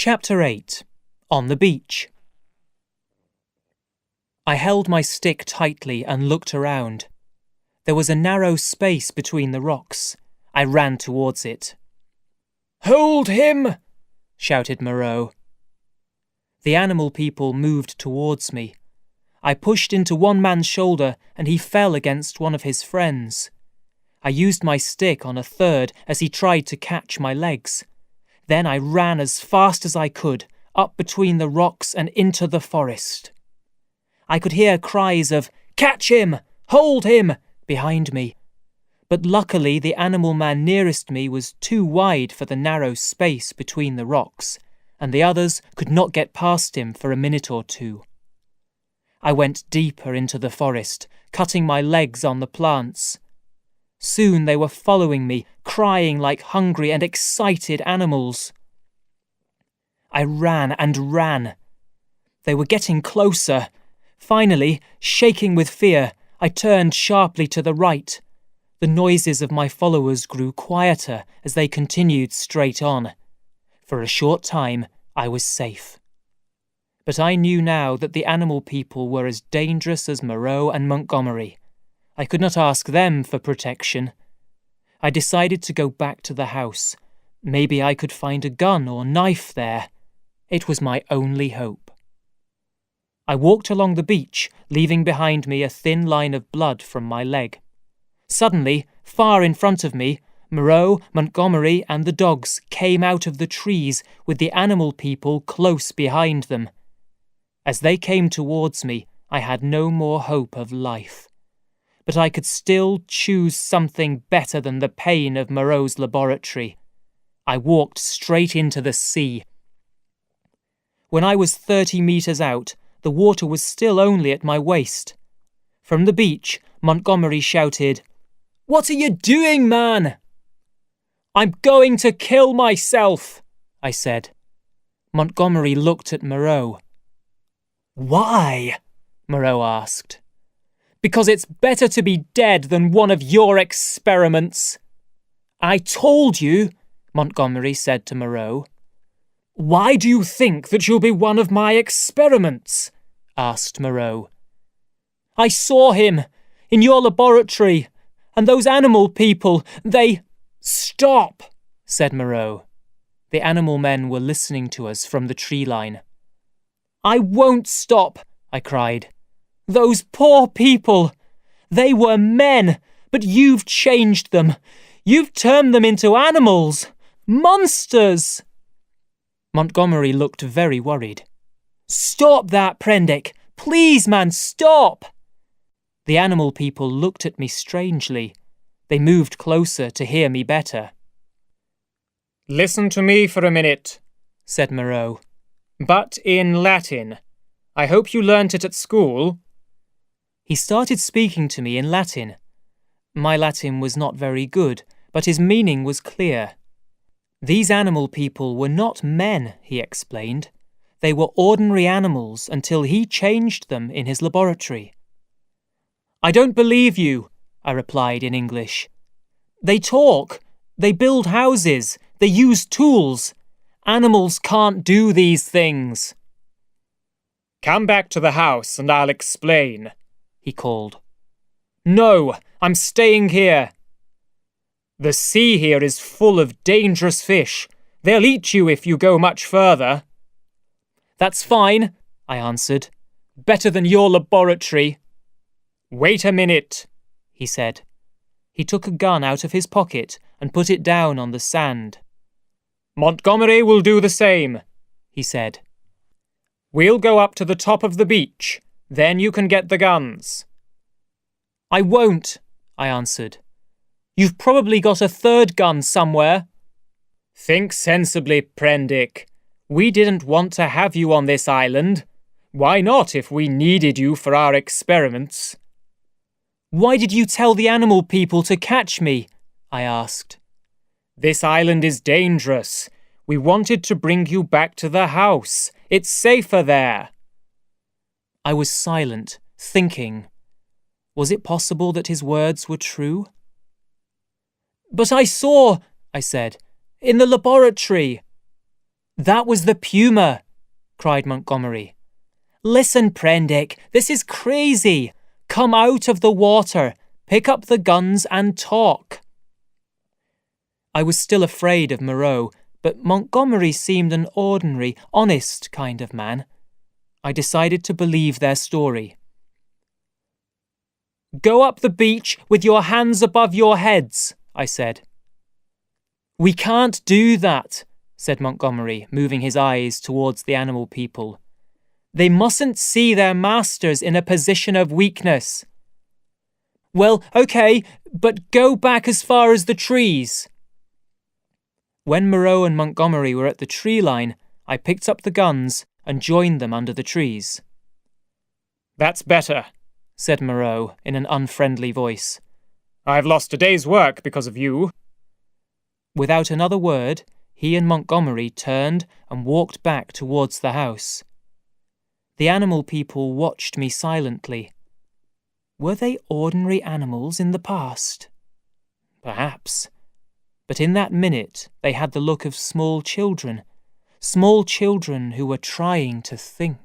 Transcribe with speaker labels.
Speaker 1: Chapter 8. On the Beach. I held my stick tightly and looked around. There was a narrow space between the rocks. I ran towards it. "Hold him!" shouted Moreau. The animal people moved towards me. I pushed into one man's shoulder and he fell against one of his friends. I used my stick on a third as he tried to catch my legs. Then I ran as fast as I could, up between the rocks and into the forest. I could hear cries of, "Catch him! Hold him!" behind me. But luckily the animal man nearest me was too wide for the narrow space between the rocks, and the others could not get past him for a minute or two. I went deeper into the forest, cutting my legs on the plants. Soon they were following me, crying like hungry and excited animals. I ran and ran. They were getting closer. Finally, shaking with fear, I turned sharply to the right. The noises of my followers grew quieter as they continued straight on. For a short time, I was safe. But I knew now that the animal people were as dangerous as Moreau and Montgomery. I could not ask them for protection. I decided to go back to the house. Maybe I could find a gun or knife there. It was my only hope. I walked along the beach, leaving behind me a thin line of blood from my leg. Suddenly, far in front of me, Moreau, Montgomery, and the dogs came out of the trees with the animal people close behind them. As they came towards me, I had no more hope of life. But I could still choose something better than the pain of Moreau's laboratory. I walked straight into the sea. When I was 30 meters out, the water was still only at my waist. From the beach, Montgomery shouted, "What are you doing, man?" "I'm going to kill myself," I said. Montgomery looked at Moreau. "Why?" Moreau asked. "Because it's better to be dead than one of your experiments." "I told you," Montgomery said to Moreau. "Why do you think that you'll be one of my experiments?" asked Moreau. "I saw him in your laboratory, and those animal people, they—" "Stop," said Moreau. The animal men were listening to us from the tree line. "I won't stop," I cried. "Those poor people! They were men, but you've changed them. You've turned them into animals! Monsters!" Montgomery looked very worried. "Stop that, Prendick! Please, man, stop!" The animal people looked at me strangely. They moved closer to hear me better. "Listen to me for a minute," said Moreau. "But in Latin. I hope you learnt it at school." He started speaking to me in Latin. My Latin was not very good, but his meaning was clear. These animal people were not men, he explained. They were ordinary animals until he changed them in his laboratory. "I don't believe you," I replied in English. "They talk, they build houses, they use tools. Animals can't do these things." "Come back to the house and I'll explain," he called. "No, I'm staying here." "The sea here is full of dangerous fish. They'll eat you if you go much further." "That's fine," I answered. "Better than your laboratory." "Wait a minute," he said. He took a gun out of his pocket and put it down on the sand. "Montgomery will do the same," he said. "We'll go up to the top of the beach. Then you can get the guns." "I won't," I answered. "You've probably got a third gun somewhere." "Think sensibly, Prendick. We didn't want to have you on this island. Why not if we needed you for our experiments?" "Why did you tell the animal people to catch me?" I asked. "This island is dangerous. We wanted to bring you back to the house. It's safer there." I was silent, thinking. Was it possible that his words were true? "But I saw," I said, "in the laboratory." That was the puma, cried Montgomery. Listen, Prendick, this is crazy. Come out of the water, pick up the guns and talk. I was still afraid of Moreau, but Montgomery seemed an ordinary, honest kind of man. I decided to believe their story. Go up the beach with your hands above your heads, I said. We can't do that, said Montgomery, moving his eyes towards the animal people. They mustn't see their masters in a position of weakness. Well, okay, but go back as far as the trees. When Moreau and Montgomery were at the tree line, I picked up the guns and joined them under the trees. That's better, said Moreau in an unfriendly voice. I've lost a day's work because of you. Without another word, he and Montgomery turned and walked back towards the house. The animal people watched me silently. Were they ordinary animals in the past? Perhaps. But in that minute they had the look of small children who were trying to think.